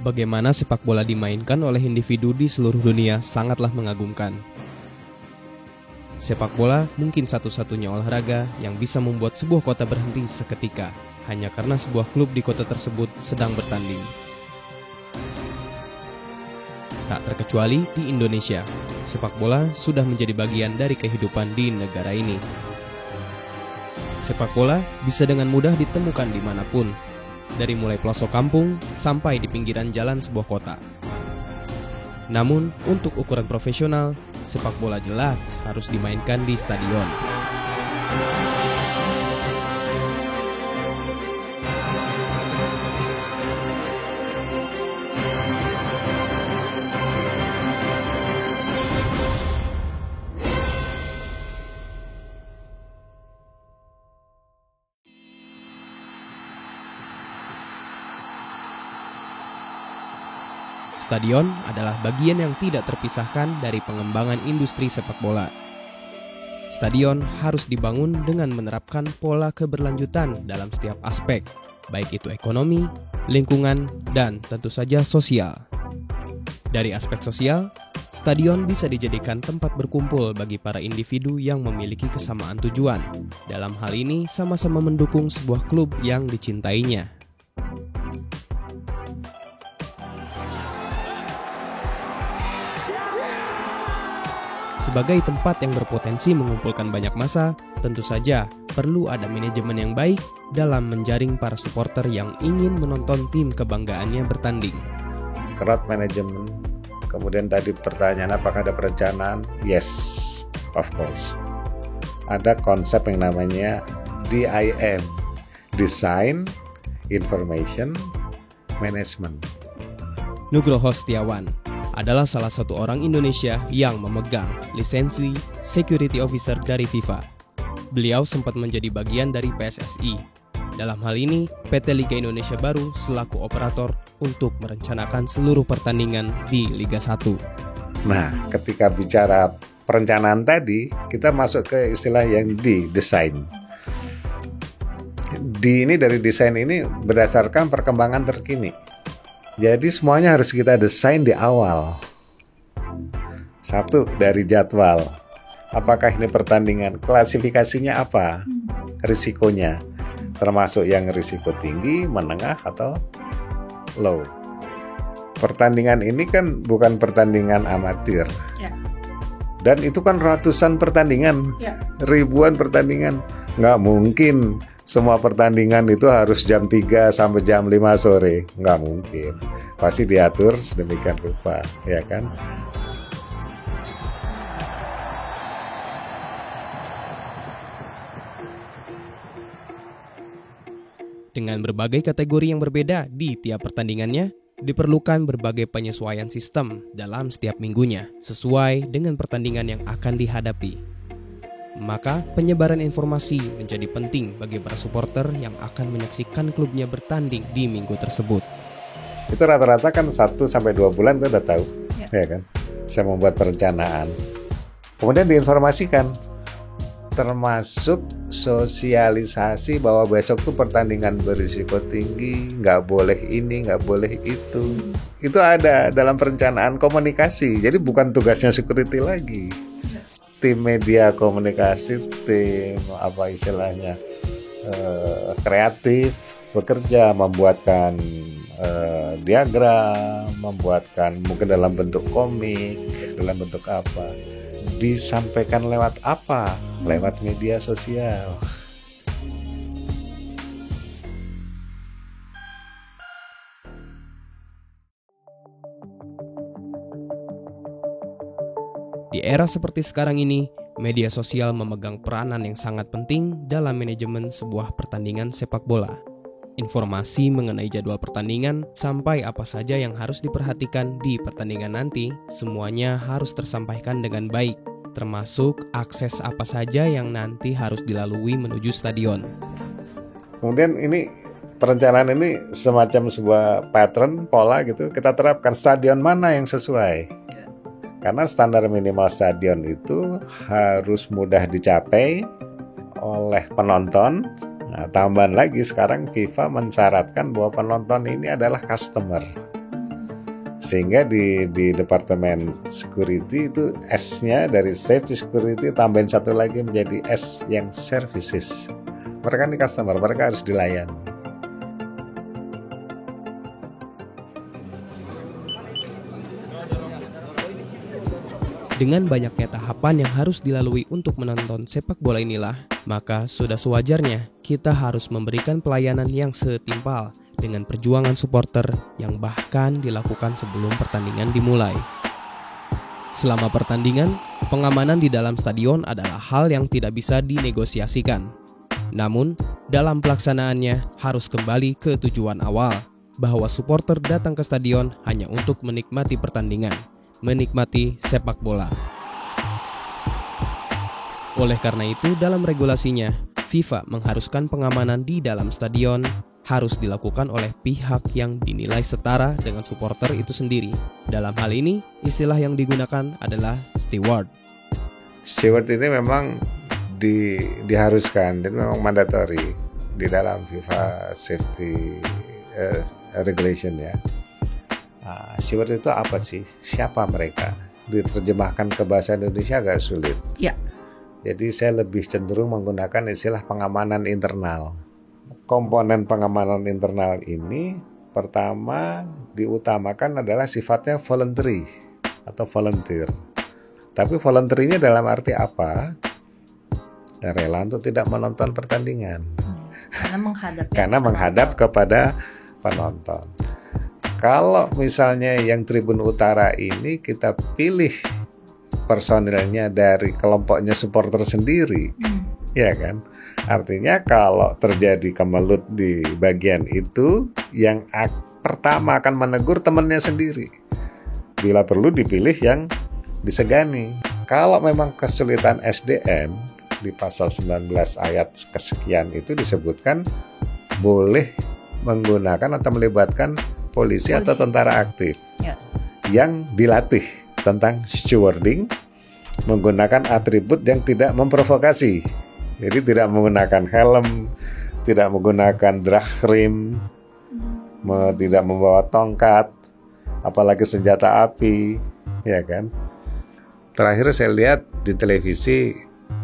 Bagaimana sepak bola dimainkan oleh individu di seluruh dunia sangatlah mengagumkan. Sepak bola mungkin satu-satunya olahraga yang bisa membuat sebuah kota berhenti seketika, hanya karena sebuah klub di kota tersebut sedang bertanding. Tak terkecuali di Indonesia, sepak bola sudah menjadi bagian dari kehidupan di negara ini. Sepak bola bisa dengan mudah ditemukan dimanapun, dari mulai pelosok kampung sampai di pinggiran jalan sebuah kota. Namun, untuk ukuran profesional, sepak bola jelas harus dimainkan di stadion. Stadion adalah bagian yang tidak terpisahkan dari pengembangan industri sepak bola. Stadion harus dibangun dengan menerapkan pola keberlanjutan dalam setiap aspek, baik itu ekonomi, lingkungan, dan tentu saja sosial. Dari aspek sosial, stadion bisa dijadikan tempat berkumpul bagi para individu yang memiliki kesamaan tujuan. Dalam hal ini, sama-sama mendukung sebuah klub yang dicintainya. Sebagai tempat yang berpotensi mengumpulkan banyak massa, tentu saja perlu ada manajemen yang baik dalam menjaring para supporter yang ingin menonton tim kebanggaannya bertanding. Crowd management, kemudian tadi pertanyaan apakah ada perencanaan? Yes, of course. Ada konsep yang namanya DIM, Design, Information, Management. Nugroho Setiawan adalah salah satu orang Indonesia yang memegang lisensi Security Officer dari FIFA. Beliau sempat menjadi bagian dari PSSI. Dalam hal ini, PT Liga Indonesia Baru selaku operator untuk merencanakan seluruh pertandingan di Liga 1. Nah, ketika bicara perencanaan tadi, kita masuk ke istilah yang desain. Ini dari desain ini berdasarkan perkembangan terkini. Jadi semuanya harus kita desain di awal. Satu, dari jadwal. Apakah ini pertandingan? Klasifikasinya apa? Risikonya. Termasuk yang risiko tinggi, menengah, atau low. Pertandingan ini kan bukan pertandingan amatir. Ya. Dan itu kan ratusan pertandingan. Ya. Ribuan pertandingan. Nggak mungkin semua pertandingan itu harus jam 3 sampai jam 5 sore. Nggak mungkin. Pasti diatur sedemikian rupa, ya kan? Dengan berbagai kategori yang berbeda di tiap pertandingannya, diperlukan berbagai penyesuaian sistem dalam setiap minggunya, sesuai dengan pertandingan yang akan dihadapi. Maka penyebaran informasi menjadi penting bagi para supporter yang akan menyaksikan klubnya bertanding di minggu tersebut. Itu rata-rata kan 1-2 bulan kita udah tahu, ya kan? Saya membuat perencanaan. Kemudian diinformasikan, termasuk sosialisasi bahwa besok tuh pertandingan berisiko tinggi, nggak boleh ini, nggak boleh itu. Itu ada dalam perencanaan komunikasi, jadi bukan tugasnya security lagi. Tim media komunikasi, tim apa istilahnya kreatif bekerja, membuatkan diagram, membuatkan mungkin dalam bentuk komik, dalam bentuk apa, disampaikan lewat apa? Lewat media sosial. Di era seperti sekarang ini, media sosial memegang peranan yang sangat penting dalam manajemen sebuah pertandingan sepak bola. Informasi mengenai jadwal pertandingan sampai apa saja yang harus diperhatikan di pertandingan nanti, semuanya harus tersampaikan dengan baik, termasuk akses apa saja yang nanti harus dilalui menuju stadion. Kemudian ini perencanaan ini semacam sebuah pattern, pola gitu, kita terapkan stadion mana yang sesuai. Karena standar minimal stadion itu harus mudah dicapai oleh penonton. Nah, tambahan lagi sekarang FIFA mensyaratkan bahwa penonton ini adalah customer. Sehingga di departemen security itu S-nya dari safety security tambahin satu lagi menjadi S yang services. Mereka ini customer, mereka harus dilayani. Dengan banyaknya tahapan yang harus dilalui untuk menonton sepak bola inilah, maka sudah sewajarnya kita harus memberikan pelayanan yang setimpal dengan perjuangan supporter yang bahkan dilakukan sebelum pertandingan dimulai. Selama pertandingan, pengamanan di dalam stadion adalah hal yang tidak bisa dinegosiasikan. Namun, dalam pelaksanaannya harus kembali ke tujuan awal, bahwa supporter datang ke stadion hanya untuk menikmati pertandingan, menikmati sepak bola. Oleh karena itu, dalam regulasinya, FIFA mengharuskan pengamanan di dalam stadion harus dilakukan oleh pihak yang dinilai setara dengan supporter itu sendiri. Dalam hal ini, istilah yang digunakan adalah steward. Steward ini memang diharuskan dan memang mandatory di dalam FIFA Safety Regulation ya. Steward itu apa sih? Siapa mereka? Diterjemahkan ke bahasa Indonesia agak sulit. Ya. Jadi saya lebih cenderung menggunakan istilah pengamanan internal. Komponen pengamanan internal ini pertama diutamakan adalah sifatnya voluntary atau volunteer. Tapi volunteer-nya dalam arti apa? Rela untuk tidak menonton pertandingan. Karena menghadap kepada penonton. Kalau misalnya yang Tribun Utara ini kita pilih personilnya dari kelompoknya supporter sendiri, ya kan? Artinya kalau terjadi kemelut di bagian itu, yang pertama akan menegur temannya sendiri. Bila perlu dipilih yang disegani. Kalau memang kesulitan SDM, di pasal 19 ayat kesekian itu disebutkan boleh menggunakan atau melibatkan polisi atau tentara aktif yang dilatih tentang stewarding, menggunakan atribut yang tidak memprovokasi. Jadi tidak menggunakan helm, tidak menggunakan drahrim, tidak membawa tongkat, apalagi senjata api, ya kan? Terakhir saya lihat di televisi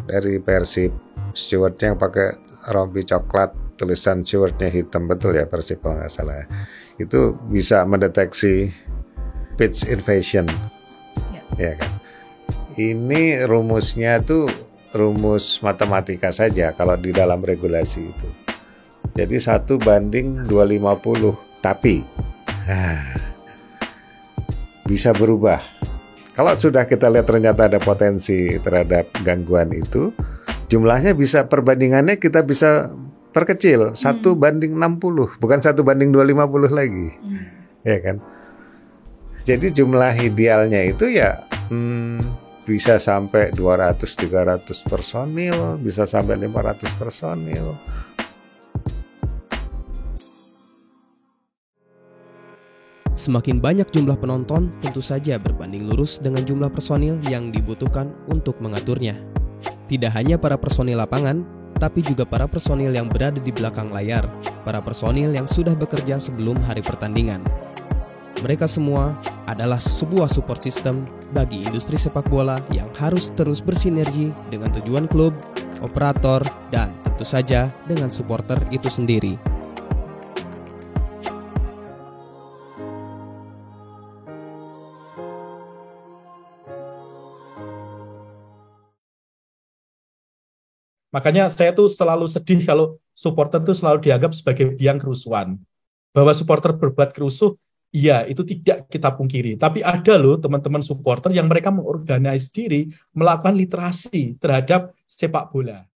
dari Persib, stewardnya yang pakai rompi coklat, tulisan stewardnya hitam, betul ya Persib kalau nggak salah. Itu bisa mendeteksi pitch invasion, ya kan? Ini rumusnya tuh rumus matematika saja kalau di dalam regulasi itu. Jadi 1:250, tapi bisa berubah. Kalau sudah kita lihat ternyata ada potensi terhadap gangguan itu, jumlahnya bisa, perbandingannya kita bisa perkecil, 1:60, bukan 1:250 lagi, ya kan? Jadi jumlah idealnya itu ya bisa sampai 200-300 personil, bisa sampai 500 personil. Semakin banyak jumlah penonton, tentu saja berbanding lurus dengan jumlah personil yang dibutuhkan untuk mengaturnya. Tidak hanya para personil lapangan, tapi juga para personil yang berada di belakang layar, para personil yang sudah bekerja sebelum hari pertandingan. Mereka semua adalah sebuah support system bagi industri sepak bola yang harus terus bersinergi dengan tujuan klub, operator, dan tentu saja dengan supporter itu sendiri. Makanya saya tuh selalu sedih kalau supporter tuh selalu dianggap sebagai biang kerusuhan. Bahwa supporter berbuat kerusuh, iya, itu tidak kita pungkiri. Tapi ada loh teman-teman supporter yang mereka mengorganisasi diri, melakukan literasi terhadap sepak bola.